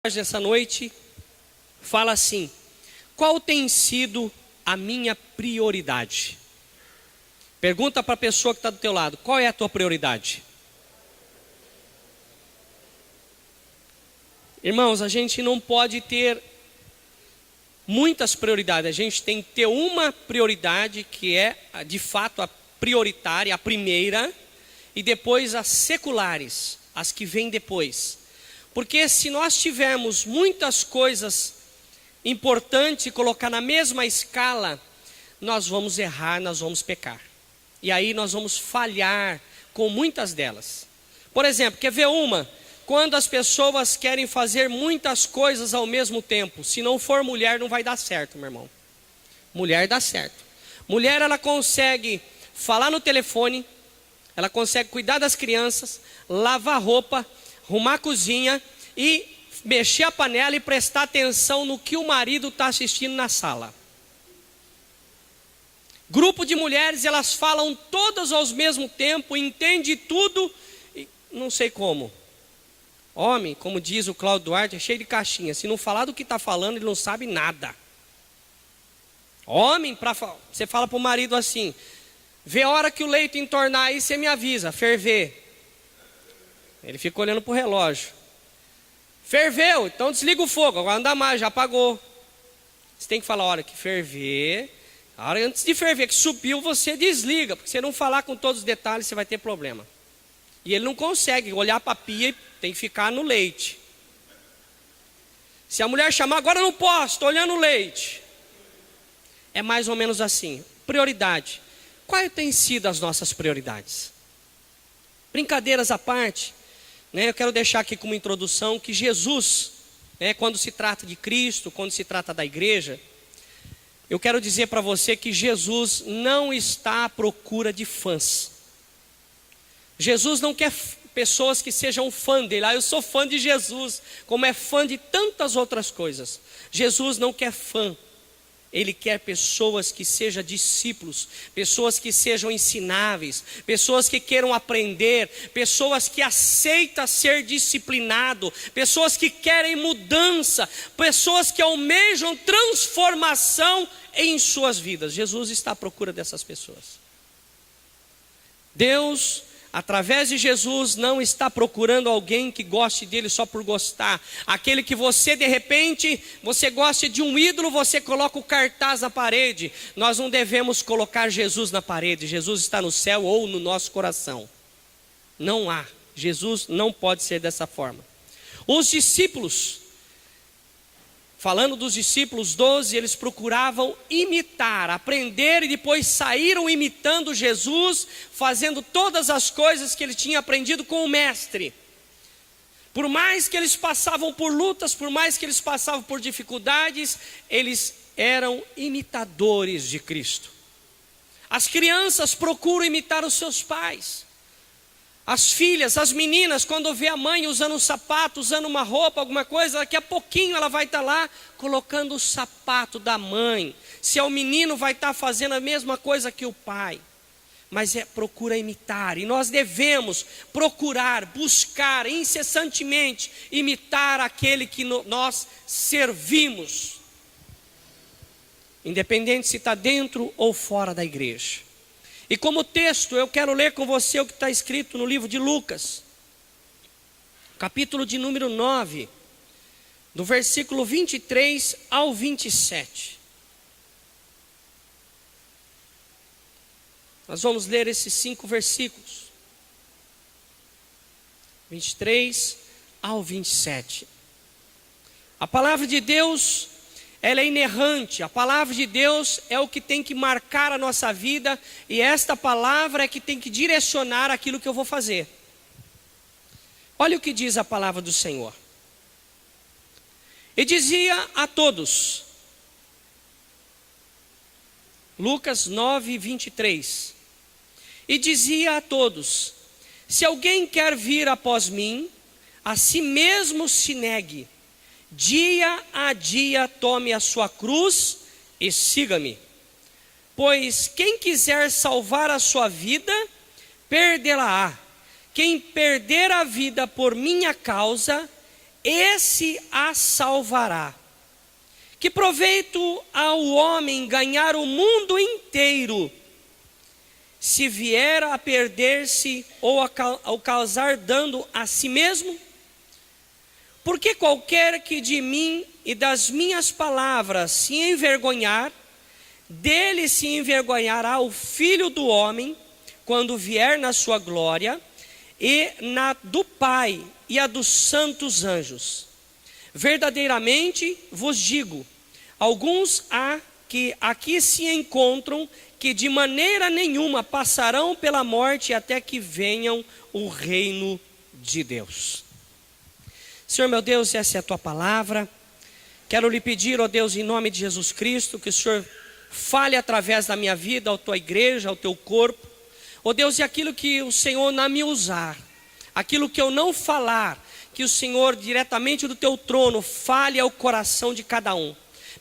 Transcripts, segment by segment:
Essa noite fala assim: qual tem sido a minha prioridade? Pergunta para a pessoa que está do teu lado: qual é a tua prioridade? Irmãos, a gente não pode ter muitas prioridades. A gente tem que ter uma prioridade que é de fato a prioritária, a primeira, e depois as seculares, as que vêm depois. Porque se nós tivermos muitas coisas importantes e colocar na mesma escala, nós vamos errar, nós vamos pecar. E aí nós vamos falhar com muitas delas. Por exemplo, quer ver uma? Quando as pessoas querem fazer muitas coisas ao mesmo tempo. Se não for mulher, não vai dar certo, meu irmão. Mulher dá certo. Mulher, ela consegue falar no telefone, ela consegue cuidar das crianças, lavar roupa, arrumar a cozinha e mexer a panela e prestar atenção no que o marido está assistindo na sala. Grupo de mulheres, elas falam todas ao mesmo tempo, entende tudo, e não sei como. Homem, como diz o Cláudio Duarte, é cheio de caixinha. Se não falar do que está falando, ele não sabe nada. Homem, você fala para o marido assim: vê a hora que o leite entornar aí, você me avisa, ferver. Ele fica olhando para o relógio. Ferveu, então desliga o fogo, agora não dá mais, já apagou. Você tem que falar a hora que ferver. A hora antes de ferver, que subiu, você desliga. Porque se você não falar com todos os detalhes, você vai ter problema. E ele não consegue olhar para a pia, tem que ficar no leite. Se a mulher chamar, agora eu não posso, estou olhando o leite. É mais ou menos assim. Prioridade. Quais têm sido as nossas prioridades? Brincadeiras à parte, eu quero deixar aqui como introdução que Jesus, quando se trata de Cristo, quando se trata da igreja, eu quero dizer para você que Jesus não está à procura de fãs. Jesus não quer pessoas que sejam fã dele. Eu sou fã de Jesus, como é fã de tantas outras coisas. Jesus não quer fã. Ele quer pessoas que sejam discípulos, pessoas que sejam ensináveis, pessoas que queiram aprender, pessoas que aceitam ser disciplinado, pessoas que querem mudança, pessoas que almejam transformação em suas vidas. Jesus está à procura dessas pessoas. Deus, através de Jesus, não está procurando alguém que goste dele só por gostar. Aquele que você, de repente, você gosta de um ídolo, você coloca o cartaz na parede. Nós não devemos colocar Jesus na parede. Jesus está no céu ou no nosso coração. Não há. Jesus não pode ser dessa forma. Os discípulos, falando dos discípulos 12, eles procuravam imitar, aprender e depois saíram imitando Jesus, fazendo todas as coisas que ele tinha aprendido com o mestre. Por mais que eles passavam por lutas, por mais que eles passavam por dificuldades, eles eram imitadores de Cristo. As crianças procuram imitar os seus pais. As filhas, as meninas, quando vê a mãe usando um sapato, usando uma roupa, alguma coisa, daqui a pouquinho ela vai estar lá colocando o sapato da mãe. Se é o menino, vai estar fazendo a mesma coisa que o pai. Mas procura imitar. E nós devemos procurar, buscar incessantemente, imitar aquele que nós servimos. Independente se está dentro ou fora da igreja. E como texto, eu quero ler com você o que está escrito no livro de Lucas, capítulo de número 9, do versículo 23 ao 27. Nós vamos ler esses 5 versículos, 23 ao 27. A palavra de Deus, ela é inerrante. A palavra de Deus é o que tem que marcar a nossa vida, e esta palavra é que tem que direcionar aquilo que eu vou fazer. Olha o que diz a palavra do Senhor. E dizia a todos, Lucas 9, 23. E dizia a todos: se alguém quer vir após mim, a si mesmo se negue. Dia a dia tome a sua cruz e siga-me. Pois quem quiser salvar a sua vida, perdê-la-á. Quem perder a vida por minha causa, esse a salvará. Que proveito ao homem ganhar o mundo inteiro, se vier a perder-se ou ao causar dano a si mesmo? Porque qualquer que de mim e das minhas palavras se envergonhar, dele se envergonhará o Filho do Homem, quando vier na sua glória, e na do Pai e a dos santos anjos. Verdadeiramente vos digo, alguns há que aqui se encontram, que de maneira nenhuma passarão pela morte até que venham o reino de Deus. Senhor meu Deus, essa é a tua palavra. Quero lhe pedir, ó Deus, em nome de Jesus Cristo, que o Senhor fale através da minha vida, à tua igreja, ao teu corpo. Ó Deus, e aquilo que o Senhor não me usar, aquilo que eu não falar, que o Senhor diretamente do teu trono fale ao coração de cada um.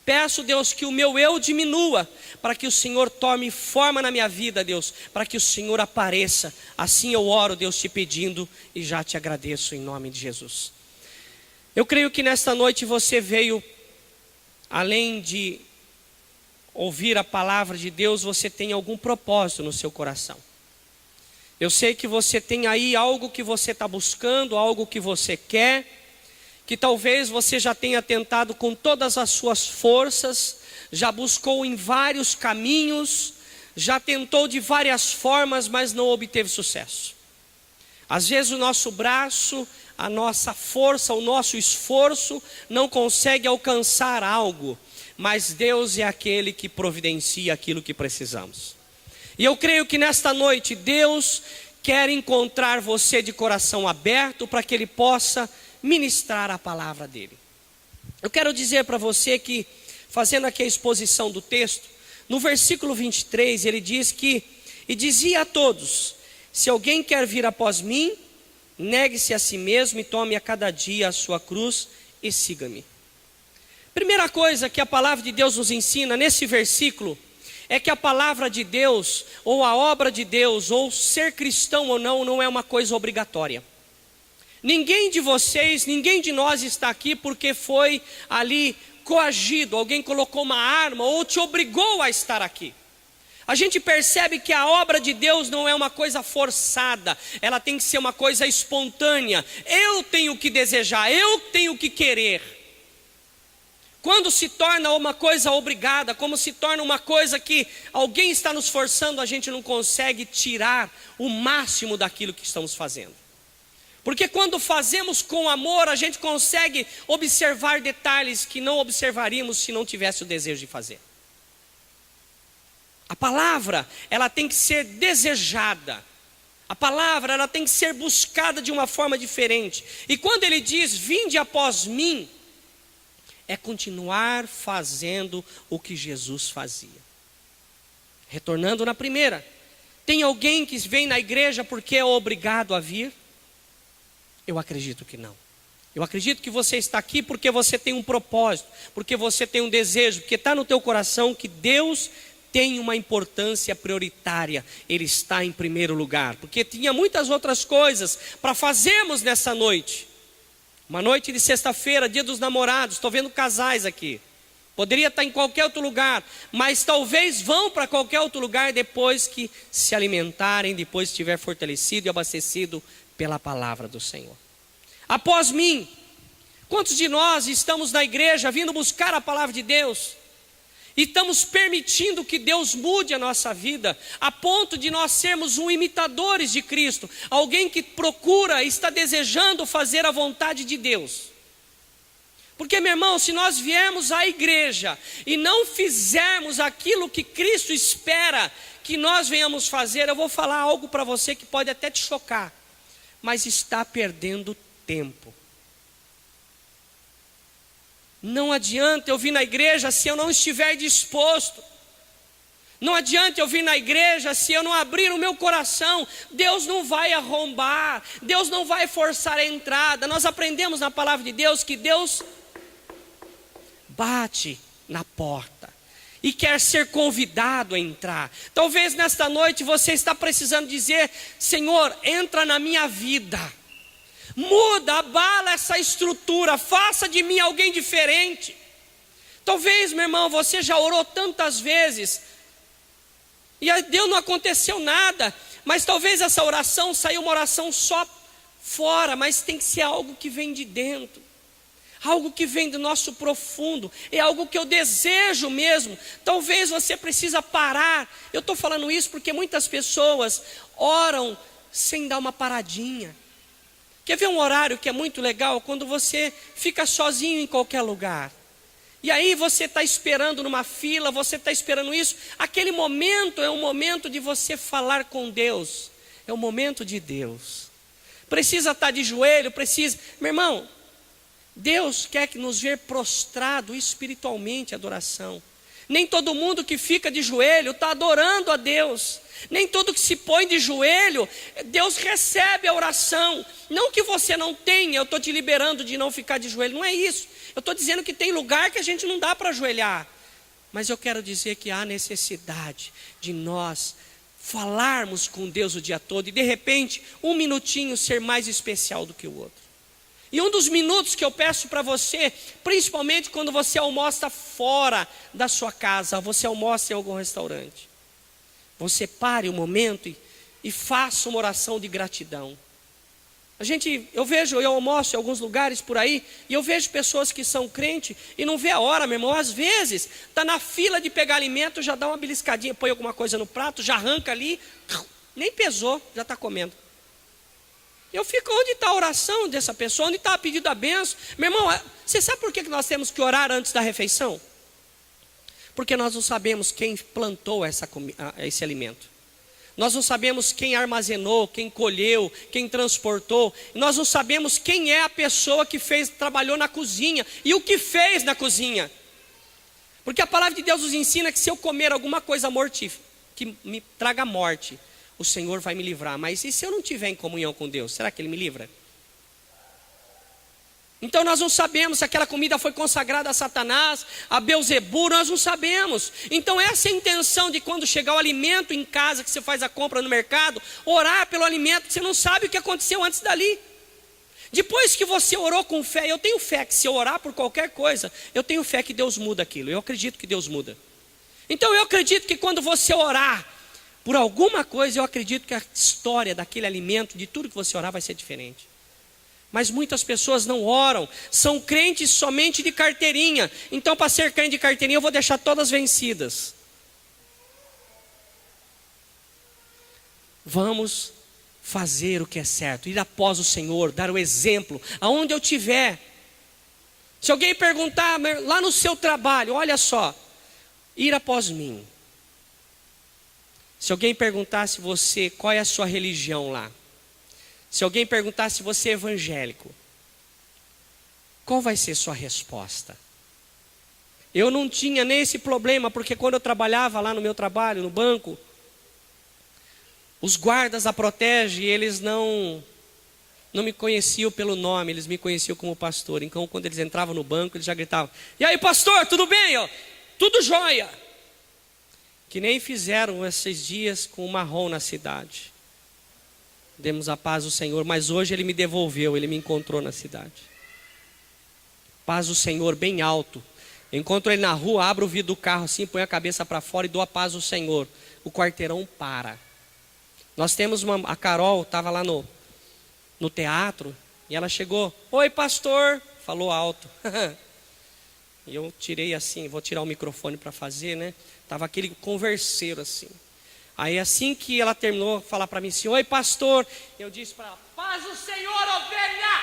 Peço, Deus, que o meu eu diminua, para que o Senhor tome forma na minha vida, Deus, para que o Senhor apareça. Assim eu oro, Deus, te pedindo e já te agradeço em nome de Jesus. Eu creio que nesta noite você veio, além de ouvir a palavra de Deus, você tem algum propósito no seu coração. Eu sei que você tem aí algo que você está buscando, algo que você quer, que talvez você já tenha tentado com todas as suas forças, já buscou em vários caminhos, já tentou de várias formas, mas não obteve sucesso. Às vezes o nosso braço, a nossa força, o nosso esforço não consegue alcançar algo, mas Deus é aquele que providencia aquilo que precisamos. E eu creio que nesta noite Deus quer encontrar você de coração aberto para que Ele possa ministrar a palavra dEle. Eu quero dizer para você que, fazendo aqui a exposição do texto, no versículo 23 ele diz que, e dizia a todos, se alguém quer vir após mim, negue-se a si mesmo e tome a cada dia a sua cruz e siga-me. Primeira coisa que a palavra de Deus nos ensina nesse versículo, é que a palavra de Deus, ou a obra de Deus, ou ser cristão ou não, não é uma coisa obrigatória. Ninguém de vocês, ninguém de nós está aqui porque foi ali coagido, alguém colocou uma arma ou te obrigou a estar aqui. A gente percebe que a obra de Deus não é uma coisa forçada, ela tem que ser uma coisa espontânea. Eu tenho que desejar, eu tenho que querer. Quando se torna uma coisa obrigada, como se torna uma coisa que alguém está nos forçando, a gente não consegue tirar o máximo daquilo que estamos fazendo. Porque quando fazemos com amor, a gente consegue observar detalhes que não observaríamos se não tivesse o desejo de fazer. A palavra, ela tem que ser desejada. A palavra, ela tem que ser buscada de uma forma diferente. E quando ele diz, vinde após mim, é continuar fazendo o que Jesus fazia. Retornando na primeira, tem alguém que vem na igreja porque é obrigado a vir? Eu acredito que não. Eu acredito que você está aqui porque você tem um propósito, porque você tem um desejo, porque está no teu coração que Deus tem uma importância prioritária, Ele está em primeiro lugar, porque tinha muitas outras coisas para fazermos nessa noite. Uma noite de sexta-feira, dia dos namorados, estou vendo casais aqui. Poderia estar em qualquer outro lugar, mas talvez vão para qualquer outro lugar depois que se alimentarem, depois que estiver fortalecido e abastecido pela palavra do Senhor. Após mim, quantos de nós estamos na igreja vindo buscar a palavra de Deus? E estamos permitindo que Deus mude a nossa vida, a ponto de nós sermos imitadores de Cristo, alguém que procura, está desejando fazer a vontade de Deus. Porque, meu irmão, se nós viermos à igreja e não fizermos aquilo que Cristo espera que nós venhamos fazer, eu vou falar algo para você que pode até te chocar, mas está perdendo tempo. Não adianta eu vir na igreja se eu não estiver disposto. Não adianta eu vir na igreja se eu não abrir o meu coração. Deus não vai arrombar, Deus não vai forçar a entrada. Nós aprendemos na palavra de Deus que Deus bate na porta e quer ser convidado a entrar. Talvez nesta noite você está precisando dizer: Senhor, entra na minha vida. Muda, abala essa estrutura, faça de mim alguém diferente. Talvez, meu irmão, você já orou tantas vezes e a Deus não aconteceu nada, mas talvez essa oração saiu uma oração só fora, mas tem que ser algo que vem de dentro, algo que vem do nosso profundo, é algo que eu desejo mesmo. Talvez você precisa parar. Eu estou falando isso porque muitas pessoas oram sem dar uma paradinha. Quer ver um horário que é muito legal? Quando você fica sozinho em qualquer lugar. E aí você está esperando numa fila, você está esperando isso. Aquele momento é um momento de você falar com Deus. É um momento de Deus. Precisa estar de joelho, precisa. Meu irmão, Deus quer que nos ver prostrado espiritualmente, adoração. Nem todo mundo que fica de joelho está adorando a Deus. Nem todo que se põe de joelho, Deus recebe a oração. Não que você não tenha, eu estou te liberando de não ficar de joelho, não é isso. Eu estou dizendo que tem lugar que a gente não dá para ajoelhar. Mas eu quero dizer que há necessidade de nós falarmos com Deus o dia todo. E de repente, um minutinho ser mais especial do que o outro. E um dos minutos que eu peço para você, principalmente quando você almoça fora da sua casa, você almoça em algum restaurante, você pare um momento e faça uma oração de gratidão. Eu almoço em alguns lugares por aí, e eu vejo pessoas que são crentes e não vê a hora, meu irmão. Às vezes, está na fila de pegar alimento, já dá uma beliscadinha, põe alguma coisa no prato, já arranca ali, nem pesou, já está comendo. Eu fico, onde está a oração dessa pessoa? Onde está a pedido da bênção? Meu irmão, você sabe por que nós temos que orar antes da refeição? Porque nós não sabemos quem plantou esse alimento. Nós não sabemos quem armazenou, quem colheu, quem transportou. Nós não sabemos quem é a pessoa que trabalhou na cozinha e o que fez na cozinha. Porque a palavra de Deus nos ensina que se eu comer alguma coisa mortífera, que me traga morte, o Senhor vai me livrar. Mas e se eu não estiver em comunhão com Deus, será que Ele me livra? Então nós não sabemos se aquela comida foi consagrada a Satanás, a Belzebu, nós não sabemos. Então essa é a intenção de quando chegar o alimento em casa, que você faz a compra no mercado, orar pelo alimento, você não sabe o que aconteceu antes dali. Depois que você orou com fé, eu tenho fé que se eu orar por qualquer coisa, eu tenho fé que Deus muda aquilo, eu acredito que Deus muda. Então eu acredito que quando você orar por alguma coisa, eu acredito que a história daquele alimento, de tudo que você orar, vai ser diferente. Mas muitas pessoas não oram, são crentes somente de carteirinha. Então, para ser crente de carteirinha, eu vou deixar todas vencidas. Vamos fazer o que é certo, ir após o Senhor, dar o exemplo, aonde eu estiver. Se alguém perguntar lá no seu trabalho, olha só, ir após mim. Se alguém perguntasse você qual é a sua religião lá, se alguém perguntasse se você é evangélico, qual vai ser sua resposta? Eu não tinha nem esse problema, porque quando eu trabalhava lá no meu trabalho, no banco, os guardas da Protege, eles não me conheciam pelo nome, eles me conheciam como pastor. Então quando eles entravam no banco, eles já gritavam: "E aí, pastor, tudo bem? Ó, tudo jóia." Que nem fizeram esses dias com o marrom na cidade. Demos a paz do Senhor, mas hoje Ele me devolveu, Ele me encontrou na cidade. Paz do Senhor bem alto. Eu encontro Ele na rua, abro o vidro do carro assim, põe a cabeça para fora e dou a paz do Senhor. O quarteirão para. Nós temos a Carol, estava lá no teatro, e ela chegou: "Oi, pastor", falou alto. E eu tirei assim, vou tirar o microfone para fazer, né? Estava aquele converseiro assim. Aí assim que ela terminou de falar para mim assim: "Oi, pastor", eu disse para ela: "Paz do Senhor, ovelha!"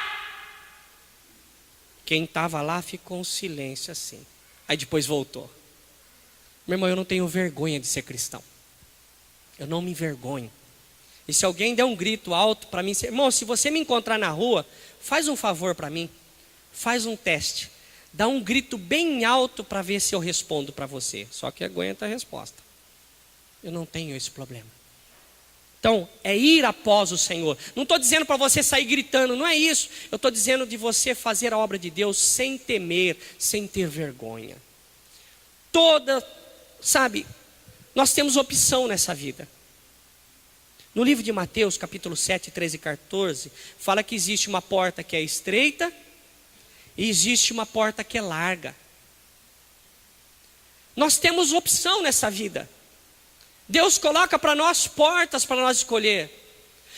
Quem estava lá ficou um silêncio assim. Aí depois voltou. Meu irmão, eu não tenho vergonha de ser cristão. Eu não me envergonho. E se alguém der um grito alto para mim, irmão, se você me encontrar na rua, faz um favor para mim. Faz um teste. Dá um grito bem alto para ver se eu respondo para você. Só que aguenta a resposta. Eu não tenho esse problema. Então, é ir após o Senhor. Não estou dizendo para você sair gritando, não é isso. Eu estou dizendo de você fazer a obra de Deus sem temer, sem ter vergonha. Sabe, nós temos opção nessa vida. No livro de Mateus, capítulo 7, 13 e 14, fala que existe uma porta que é estreita e existe uma porta que é larga. Nós temos opção nessa vida. Deus coloca para nós portas para nós escolher.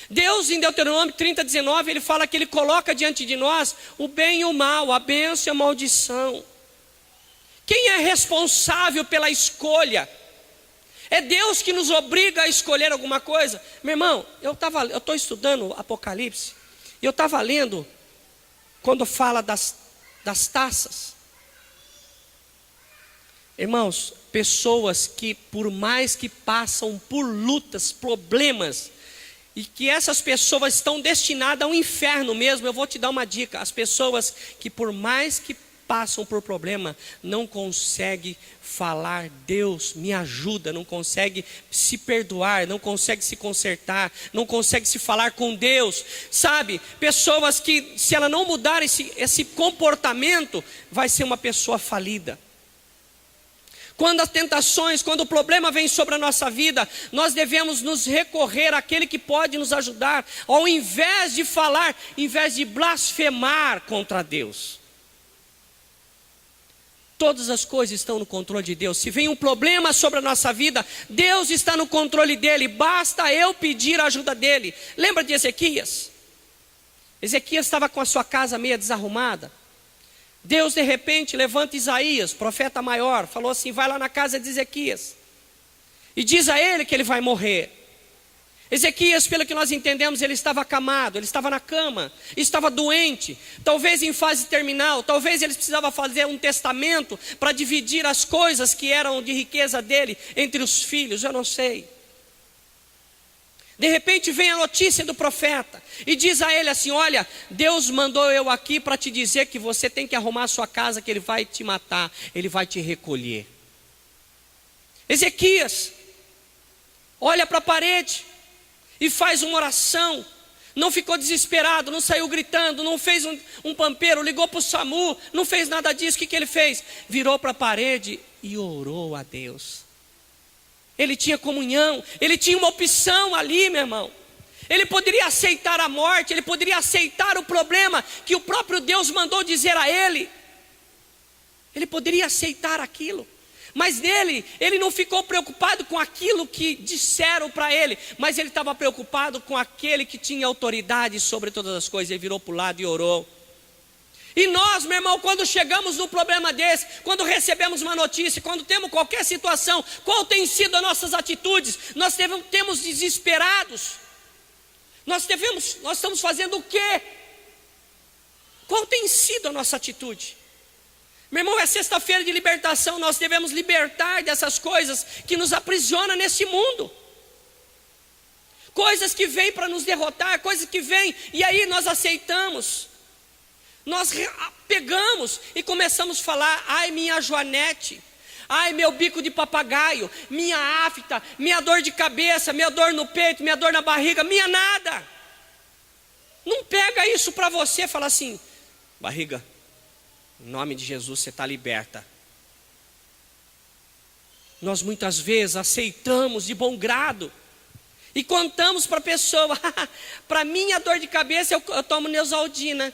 Deus, em Deuteronômio 30, 19, Ele fala que Ele coloca diante de nós o bem e o mal, a bênção e a maldição. Quem é responsável pela escolha? É Deus que nos obriga a escolher alguma coisa? Meu irmão, eu estou estudando Apocalipse, e eu estava lendo, quando fala das taças. Irmãos, pessoas que por mais que passam por lutas, problemas, e que essas pessoas estão destinadas ao inferno mesmo, eu vou te dar uma dica: as pessoas que por mais que passam por problema, não conseguem falar, Deus me ajuda, não consegue se perdoar, não consegue se consertar, não consegue se falar com Deus, sabe? Pessoas que, se ela não mudar esse comportamento, vai ser uma pessoa falida. Quando as tentações, quando o problema vem sobre a nossa vida, nós devemos nos recorrer àquele que pode nos ajudar, ao invés de falar, ao invés de blasfemar contra Deus. Todas as coisas estão no controle de Deus. Se vem um problema sobre a nossa vida, Deus está no controle dele, basta eu pedir a ajuda dele. Lembra de Ezequias? Ezequias estava com a sua casa meio desarrumada. Deus de repente levanta Isaías, profeta maior, falou assim: vai lá na casa de Ezequias e diz a ele que ele vai morrer. Ezequias, pelo que nós entendemos, ele estava acamado, ele estava na cama, estava doente, talvez em fase terminal, talvez ele precisava fazer um testamento para dividir as coisas que eram de riqueza dele entre os filhos, eu não sei. De repente vem a notícia do profeta e diz a ele assim: olha, Deus mandou eu aqui para te dizer que você tem que arrumar a sua casa, que ele vai te matar, ele vai te recolher. Ezequias olha para a parede e faz uma oração, não ficou desesperado, não saiu gritando, não fez um pampeiro, ligou para o SAMU, não fez nada disso. O que ele fez? Virou para a parede e orou a Deus. Ele tinha comunhão, ele tinha uma opção ali, meu irmão. Ele poderia aceitar a morte, ele poderia aceitar o problema que o próprio Deus mandou dizer a ele. Ele poderia aceitar aquilo. Mas nele, ele não ficou preocupado com aquilo que disseram para ele, mas ele estava preocupado com aquele que tinha autoridade sobre todas as coisas. Ele virou para o lado e orou. E nós, meu irmão, quando chegamos num problema desse, quando recebemos uma notícia, quando temos qualquer situação, qual tem sido as nossas atitudes? Nós temos desesperados. Nós estamos fazendo o quê? Qual tem sido a nossa atitude? Meu irmão, é sexta-feira de libertação, nós devemos libertar dessas coisas que nos aprisionam nesse mundo. Coisas que vêm para nos derrotar, coisas que vêm e aí nós aceitamos. Nós pegamos e começamos a falar: ai, minha Joanete, ai, meu bico de papagaio, minha afta, minha dor de cabeça, minha dor no peito, minha dor na barriga, minha nada. Não pega isso para você e fala assim: barriga, em nome de Jesus você está liberta. Nós muitas vezes aceitamos de bom grado e contamos para a pessoa: para minha dor de cabeça eu tomo Neosaldina.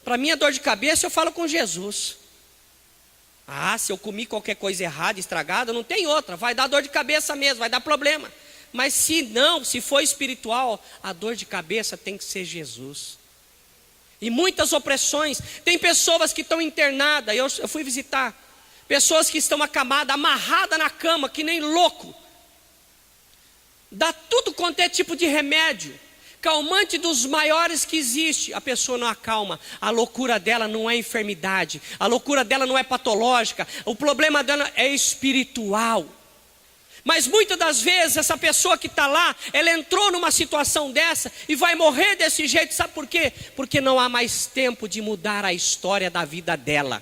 Para minha dor de cabeça eu falo com Jesus. Ah, se eu comi qualquer coisa errada, estragada, não tem outra, vai dar dor de cabeça mesmo, vai dar problema. Mas se não, se for espiritual, a dor de cabeça tem que ser Jesus. E muitas opressões, tem pessoas que estão internadas, eu fui visitar, pessoas que estão acamadas, amarradas na cama, que nem louco. Dá tudo quanto é tipo de remédio, calmante dos maiores que existe, a pessoa não acalma. A loucura dela não é enfermidade, a loucura dela não é patológica, o problema dela é espiritual. Mas muitas das vezes essa pessoa que está lá, ela entrou numa situação dessa e vai morrer desse jeito, sabe por quê? Porque não há mais tempo de mudar a história da vida dela.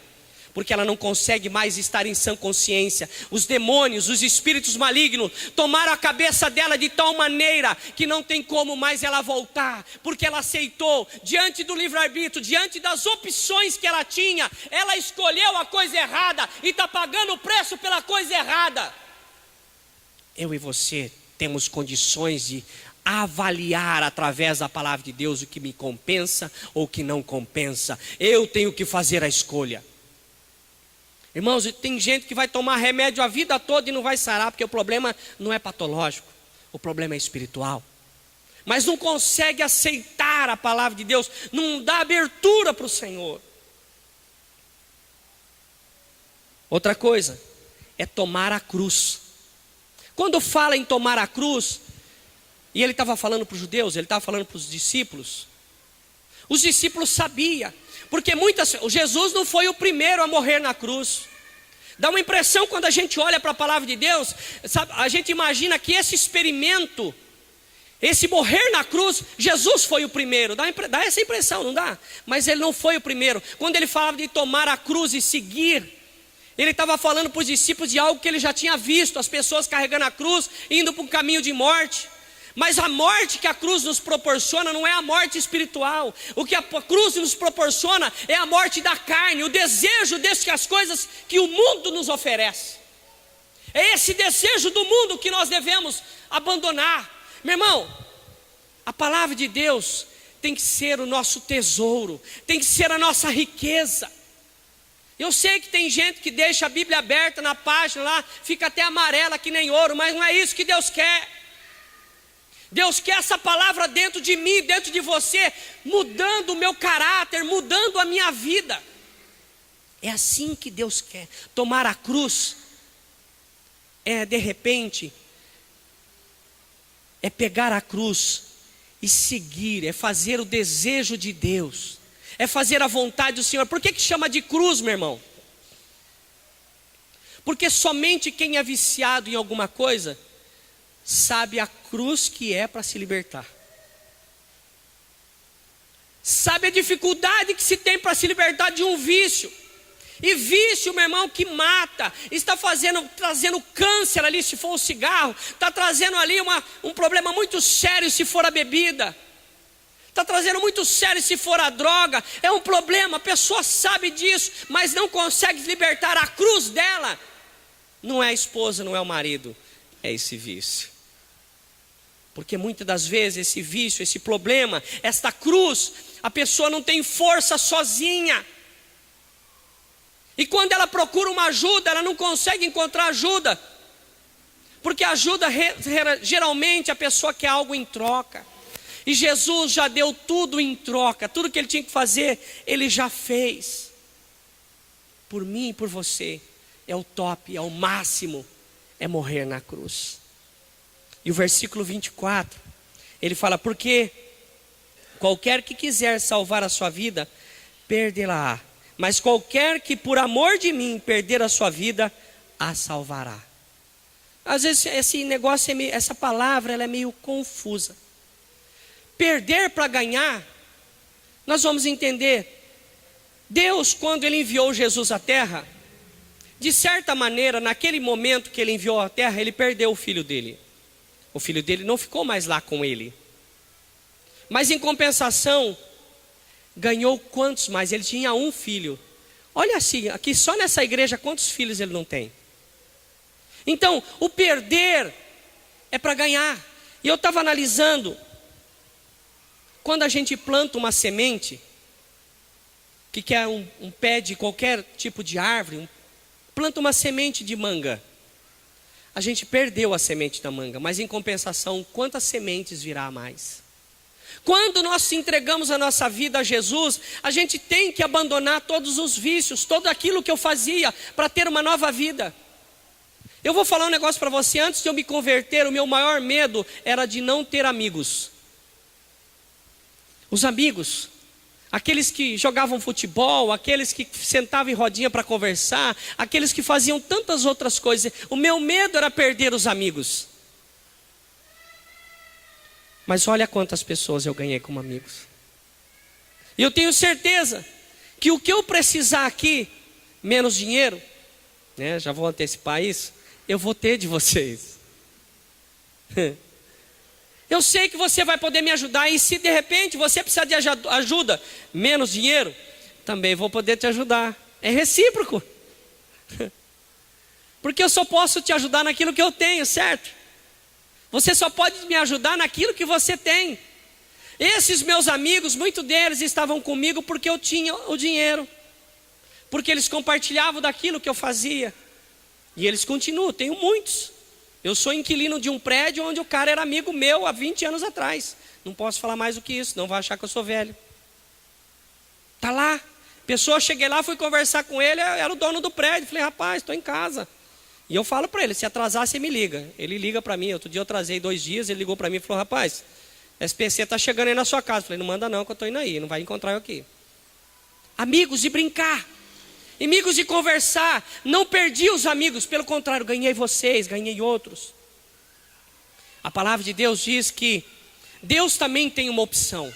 Porque ela não consegue mais estar em sã consciência. Os demônios, os espíritos malignos tomaram a cabeça dela de tal maneira que não tem como mais ela voltar. Porque ela aceitou, diante do livre-arbítrio, diante das opções que ela tinha, ela escolheu a coisa errada e está pagando o preço pela coisa errada. eu e você temos condições de avaliar através da palavra de Deus o que me compensa ou o que não compensa. Eu tenho que fazer a escolha. Irmãos, tem gente que vai tomar remédio a vida toda e não vai sarar, porque o problema não é patológico, o problema é espiritual. Mas não consegue aceitar a palavra de Deus, não dá abertura para o Senhor. Outra coisa é tomar a cruz. Quando fala em tomar a cruz, e ele estava falando para os judeus, ele estava falando para os discípulos. Os discípulos sabiam, porque Jesus não foi o primeiro a morrer na cruz. Dá uma impressão quando a gente olha para a palavra de Deus, sabe, a gente imagina que esse experimento, esse morrer na cruz, Jesus foi o primeiro. Dá essa impressão, não dá? Mas ele não foi o primeiro. Quando ele falava de tomar a cruz e seguir, ele estava falando para os discípulos de algo que ele já tinha visto, as pessoas carregando a cruz, indo para um caminho de morte. Mas a morte que a cruz nos proporciona não é a morte espiritual. O que a cruz nos proporciona é a morte da carne, o desejo das coisas que o mundo nos oferece. É esse desejo do mundo que nós devemos abandonar. Meu irmão, a palavra de Deus tem que ser o nosso tesouro, tem que ser a nossa riqueza. Eu sei que tem gente que deixa a Bíblia aberta na página lá, fica até amarela que nem ouro, mas não é isso que Deus quer. Deus quer essa palavra dentro de mim, dentro de você, mudando o meu caráter, mudando a minha vida. É assim que Deus quer. Tomar a cruz é, de repente, é pegar a cruz e seguir, é fazer o desejo de Deus, é fazer a vontade do Senhor. Por que chama de cruz, meu irmão? Porque somente quem é viciado em alguma coisa sabe a cruz que é para se libertar. Sabe a dificuldade que se tem para se libertar de um vício. E vício, meu irmão, que mata. Está trazendo câncer ali se for o cigarro. Está trazendo ali um problema muito sério se for a bebida. Está trazendo muito sério se for a droga. É um problema, a pessoa sabe disso, mas não consegue libertar. A cruz dela não é a esposa, não é o marido, é esse vício. Porque muitas das vezes esse vício, esse problema, esta cruz, a pessoa não tem força sozinha. E quando ela procura uma ajuda, ela não consegue encontrar ajuda. Porque ajuda, geralmente a pessoa quer algo em troca. E Jesus já deu tudo em troca, tudo que ele tinha que fazer, ele já fez. Por mim e por você, é o top, é o máximo, é morrer na cruz. E o versículo 24, ele fala, porque qualquer que quiser salvar a sua vida, perdê-la-á. Mas qualquer que por amor de mim perder a sua vida, a salvará. Às vezes esse negócio, essa palavra, ela é meio confusa. Perder para ganhar, nós vamos entender. Deus, quando ele enviou Jesus à terra, de certa maneira, naquele momento que ele enviou à terra, ele perdeu o filho dele. O filho dele não ficou mais lá com ele. Mas em compensação, ganhou quantos mais? Ele tinha um filho. Olha assim, aqui só nessa igreja, quantos filhos ele não tem? Então, o perder é para ganhar. E eu estava analisando, quando a gente planta uma semente, que é um pé de qualquer tipo de árvore, planta uma semente de manga. A gente perdeu a semente da manga, mas em compensação, quantas sementes virá a mais? Quando nós entregamos a nossa vida a Jesus, a gente tem que abandonar todos os vícios, tudo aquilo que eu fazia para ter uma nova vida. Eu vou falar um negócio para você, antes de eu me converter, o meu maior medo era de não ter amigos. Os amigos, aqueles que jogavam futebol, aqueles que sentavam em rodinha para conversar, aqueles que faziam tantas outras coisas. O meu medo era perder os amigos. Mas olha quantas pessoas eu ganhei como amigos. E eu tenho certeza que o que eu precisar aqui, menos dinheiro, né, já vou antecipar isso, eu vou ter de vocês. Eu sei que você vai poder me ajudar. E se de repente você precisar de ajuda, menos dinheiro, também vou poder te ajudar. É recíproco. Porque eu só posso te ajudar naquilo que eu tenho, certo? Você só pode me ajudar naquilo que você tem. Esses meus amigos, muitos deles estavam comigo porque eu tinha o dinheiro, porque eles compartilhavam daquilo que eu fazia. E eles continuam, tenho muitos. Eu sou inquilino de um prédio onde o cara era amigo meu há 20 anos atrás. Não posso falar mais do que isso, não vai achar que eu sou velho. Está lá. Pessoa, cheguei lá, fui conversar com ele, era o dono do prédio. Falei, rapaz, estou em casa. E eu falo para ele, se atrasar, você me liga. Ele liga para mim, outro dia eu atrasei 2 dias, ele ligou para mim e falou, rapaz, SPC está chegando aí na sua casa. Falei, não manda não, que eu estou indo aí, não vai encontrar eu aqui. Amigos de brincar, amigos de conversar. Não perdi os amigos, pelo contrário, ganhei vocês, ganhei outros. A palavra de Deus diz que Deus também tem uma opção.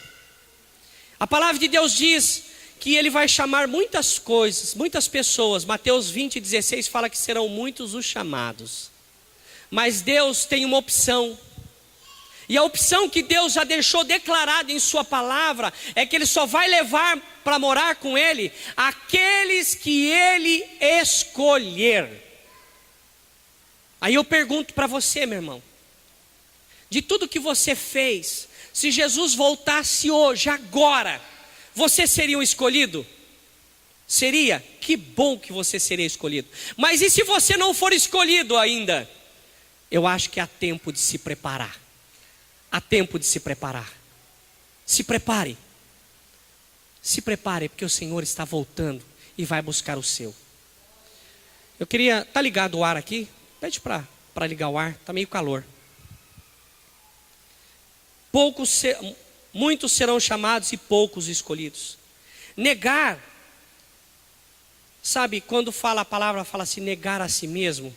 A palavra de Deus diz que Ele vai chamar muitas coisas, muitas pessoas. Mateus 20:16 fala que serão muitos os chamados. Mas Deus tem uma opção. E a opção que Deus já deixou declarada em sua palavra é que Ele só vai levar para morar com Ele aqueles que Ele escolher. Aí eu pergunto para você, meu irmão, de tudo que você fez, se Jesus voltasse hoje, agora, você seria um escolhido? Seria? Que bom que você seria escolhido. Mas e se você não for escolhido ainda? Eu acho que há tempo de se preparar. Há tempo de se preparar. Se prepare. Se prepare, porque o Senhor está voltando e vai buscar o seu. Eu queria... Está ligado o ar aqui? Pede para ligar o ar, está meio calor. Muitos serão chamados e poucos escolhidos. Negar, sabe, quando fala a palavra, fala assim, negar a si mesmo.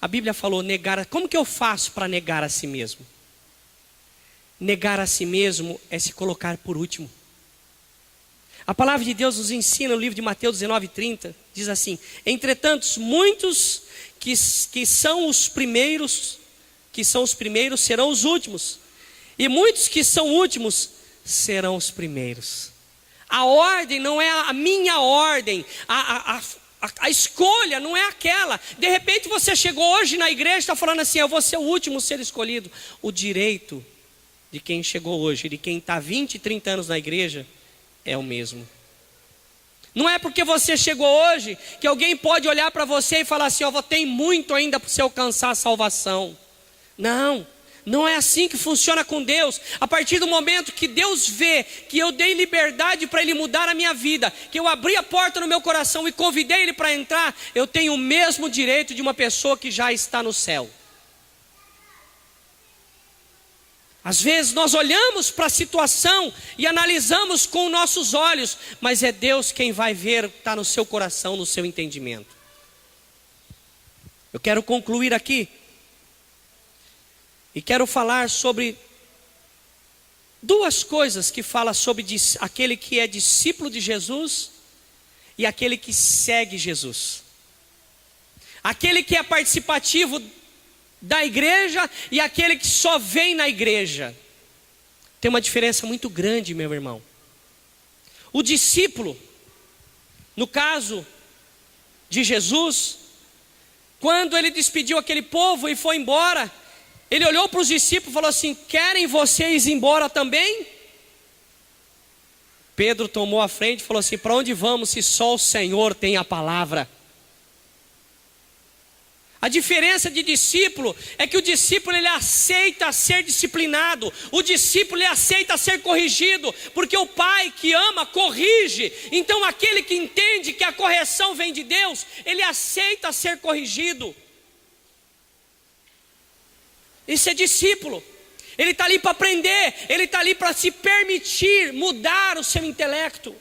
A Bíblia falou negar, como que eu faço para negar a si mesmo? Negar a si mesmo é se colocar por último. A palavra de Deus nos ensina no livro de Mateus 19:30, diz assim, entretanto, muitos que são os primeiros serão os últimos. E muitos que são últimos serão os primeiros. A ordem não é a minha ordem, a escolha não é aquela. De repente você chegou hoje na igreja e está falando assim, eu vou ser o último a ser escolhido. O direito de quem chegou hoje, de quem está 20, 30 anos na igreja, é o mesmo. Não é porque você chegou hoje que alguém pode olhar para você e falar assim, tem muito ainda para você alcançar a salvação. Não. Não é assim que funciona com Deus. A partir do momento que Deus vê que eu dei liberdade para Ele mudar a minha vida, que eu abri a porta no meu coração e convidei Ele para entrar, eu tenho o mesmo direito de uma pessoa que já está no céu. Às vezes nós olhamos para a situação e analisamos com nossos olhos, mas é Deus quem vai ver o que está no seu coração, no seu entendimento. Eu quero concluir aqui. E quero falar sobre 2 coisas que fala sobre aquele que é discípulo de Jesus e aquele que segue Jesus. Aquele que é participativo da igreja e aquele que só vem na igreja. Tem uma diferença muito grande, meu irmão. O discípulo, no caso de Jesus, quando ele despediu aquele povo e foi embora, ele olhou para os discípulos e falou assim, querem vocês ir embora também? Pedro tomou a frente e falou assim, para onde vamos se só o Senhor tem a palavra? A diferença de discípulo é que o discípulo ele aceita ser disciplinado, o discípulo ele aceita ser corrigido, porque o pai que ama corrige. Então aquele que entende que a correção vem de Deus, ele aceita ser corrigido. Isso é discípulo. Ele está ali para aprender, ele está ali para se permitir mudar o seu intelecto.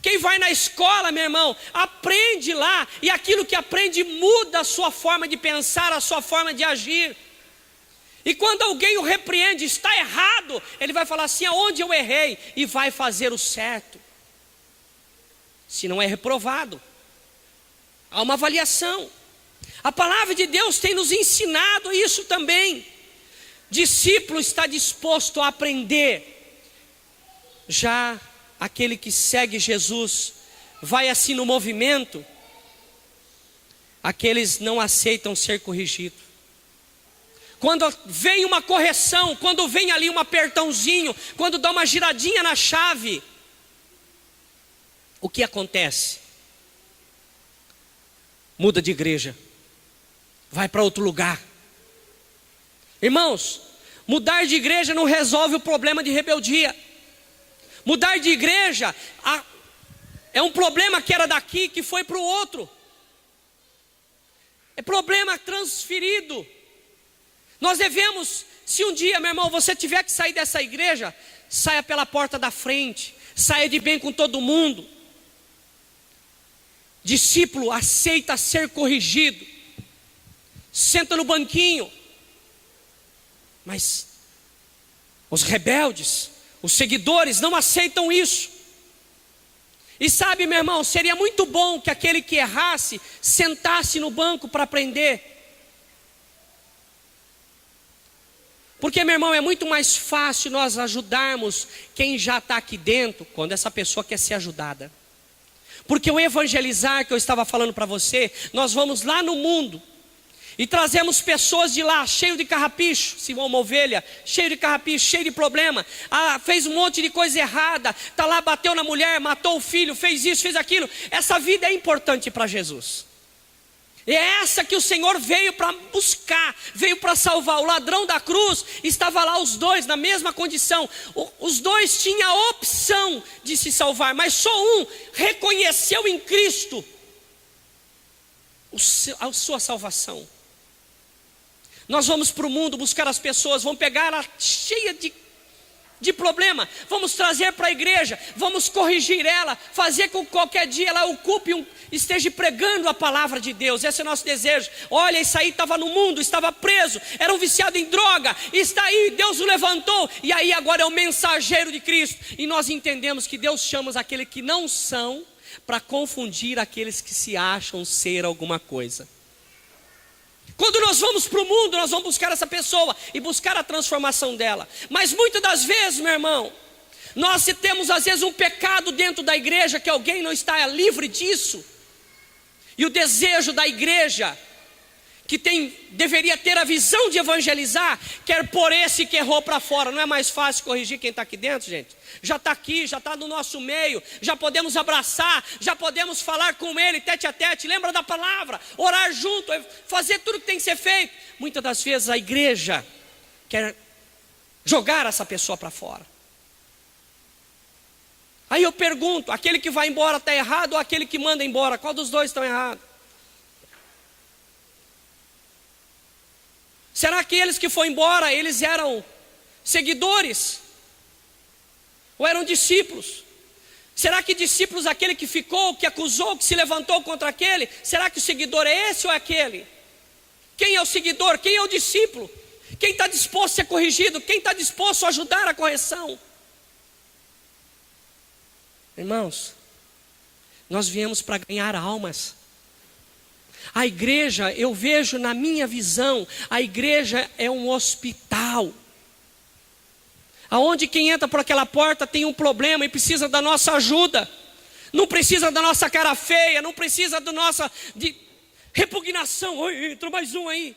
Quem vai na escola, meu irmão, aprende lá, e aquilo que aprende muda a sua forma de pensar, a sua forma de agir. E quando alguém o repreende, está errado, ele vai falar assim, aonde eu errei? E vai fazer o certo. Se não é reprovado, há uma avaliação. A palavra de Deus tem nos ensinado isso também. Discípulo está disposto a aprender. Já aquele que segue Jesus, vai assim no movimento, aqueles não aceitam ser corrigidos. quando vem uma correção, quando vem ali um apertãozinho, quando dá uma giradinha na chave, o que acontece? Muda de igreja, vai para outro lugar. Irmãos, mudar de igreja não resolve o problema de rebeldia. Mudar de igreja é um problema que era daqui, que foi para o outro. É problema transferido. Nós devemos, se um dia, meu irmão, você tiver que sair dessa igreja, saia pela porta da frente, saia de bem com todo mundo. Discípulo aceita ser corrigido, senta no banquinho. Mas os rebeldes, os seguidores não aceitam isso. E sabe, meu irmão, seria muito bom que aquele que errasse sentasse no banco para aprender. Porque, meu irmão, é muito mais fácil nós ajudarmos quem já está aqui dentro, quando essa pessoa quer ser ajudada. Porque o evangelizar que eu estava falando para você, nós vamos lá no mundo e trazemos pessoas de lá, cheio de carrapicho, se uma ovelha, cheio de carrapicho, cheio de problema, fez um monte de coisa errada, está lá, bateu na mulher, matou o filho, fez isso, fez aquilo. Essa vida é importante para Jesus. É essa que o Senhor veio para buscar, veio para salvar. O ladrão da cruz, estava lá os dois na mesma condição. Os dois tinham a opção de se salvar, mas só um reconheceu em Cristo a sua salvação. Nós vamos para o mundo buscar as pessoas, vamos pegar ela cheia de problema, vamos trazer para a igreja, vamos corrigir ela, fazer com que qualquer dia ela ocupe, esteja pregando a palavra de Deus. Esse é o nosso desejo. Olha, isso aí estava no mundo, estava preso, era um viciado em droga, está aí, Deus o levantou, e aí agora é o mensageiro de Cristo. E nós entendemos que Deus chama aqueles que não são, para confundir aqueles que se acham ser alguma coisa. Quando nós vamos para o mundo, nós vamos buscar essa pessoa e buscar a transformação dela. Mas muitas das vezes, meu irmão, nós temos às vezes um pecado dentro da igreja, que alguém não está livre disso. E o desejo da igreja, que deveria ter a visão de evangelizar, quer pôr esse que errou para fora. Não é mais fácil corrigir quem está aqui dentro, gente? Já está aqui, já está no nosso meio, já podemos abraçar, já podemos falar com ele tete a tete, lembra da palavra, orar junto, fazer tudo que tem que ser feito. Muitas das vezes a igreja quer jogar essa pessoa para fora. Aí eu pergunto, aquele que vai embora está errado ou aquele que manda embora? Qual dos dois estão errados? Será que eles que foram embora, eles eram seguidores? Ou eram discípulos? Será que discípulos aquele que ficou, que acusou, que se levantou contra aquele? Será que o seguidor é esse ou é aquele? Quem é o seguidor? Quem é o discípulo? Quem está disposto a ser corrigido? Quem está disposto a ajudar a correção? Irmãos, nós viemos para ganhar almas. A igreja, eu vejo na minha visão, a igreja é um hospital, aonde quem entra por aquela porta tem um problema e precisa da nossa ajuda. Não precisa da nossa cara feia, não precisa da nossa repugnação. Oi, entrou mais um aí.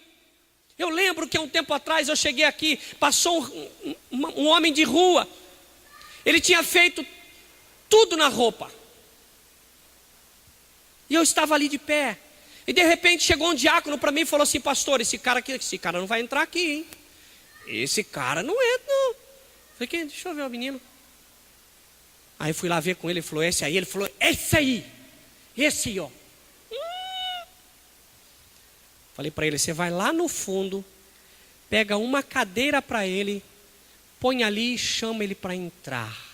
Eu lembro que há um tempo atrás eu cheguei aqui, passou um homem de rua. Ele tinha feito tudo na roupa. E eu estava ali de pé. E de repente chegou um diácono para mim e falou assim: pastor, esse cara não vai entrar aqui, hein? Esse cara não entra, não. Falei: quem? Deixa eu ver o menino. Aí fui lá ver com ele, ele falou: esse aí. Ele falou: esse aí, esse aí, ó. Falei para ele: você vai lá no fundo, pega uma cadeira para ele, põe ali e chama ele para entrar.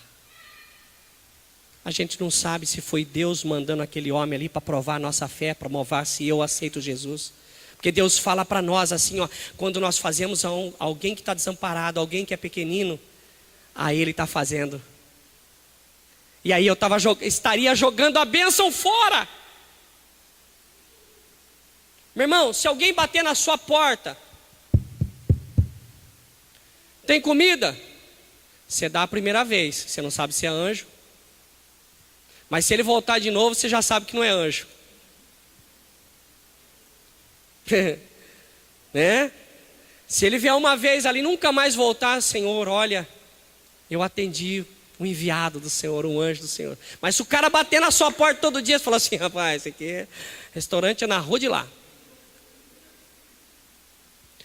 A gente não sabe se foi Deus mandando aquele homem ali para provar a nossa fé, para provar se eu aceito Jesus. Porque Deus fala para nós assim, ó, quando nós fazemos alguém que está desamparado, alguém que é pequenino, aí Ele está fazendo. E aí eu estaria jogando a bênção fora. Meu irmão, se alguém bater na sua porta, tem comida? Você dá a primeira vez, você não sabe se é anjo. Mas se ele voltar de novo, você já sabe que não é anjo. Né? Se ele vier uma vez ali, nunca mais voltar, Senhor, olha, eu atendi o enviado do Senhor, um anjo do Senhor. Mas se o cara bater na sua porta todo dia, você fala assim, rapaz, esse aqui é restaurante é na rua de lá.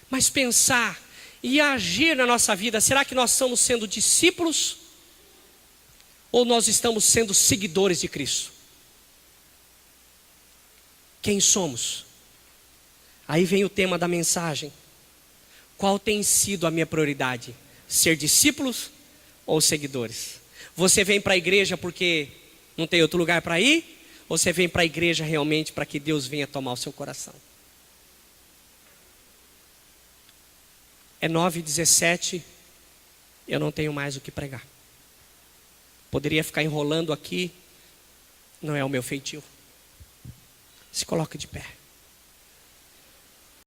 Mas pensar e agir na nossa vida, será que nós estamos sendo discípulos? Ou nós estamos sendo seguidores de Cristo? Quem somos? Aí vem o tema da mensagem. Qual tem sido a minha prioridade? Ser discípulos ou seguidores? Você vem para a igreja porque não tem outro lugar para ir? Ou você vem para a igreja realmente para que Deus venha tomar o seu coração? É 9h17, eu não tenho mais o que pregar. Poderia ficar enrolando aqui, não é o meu feitio. Se coloque de pé.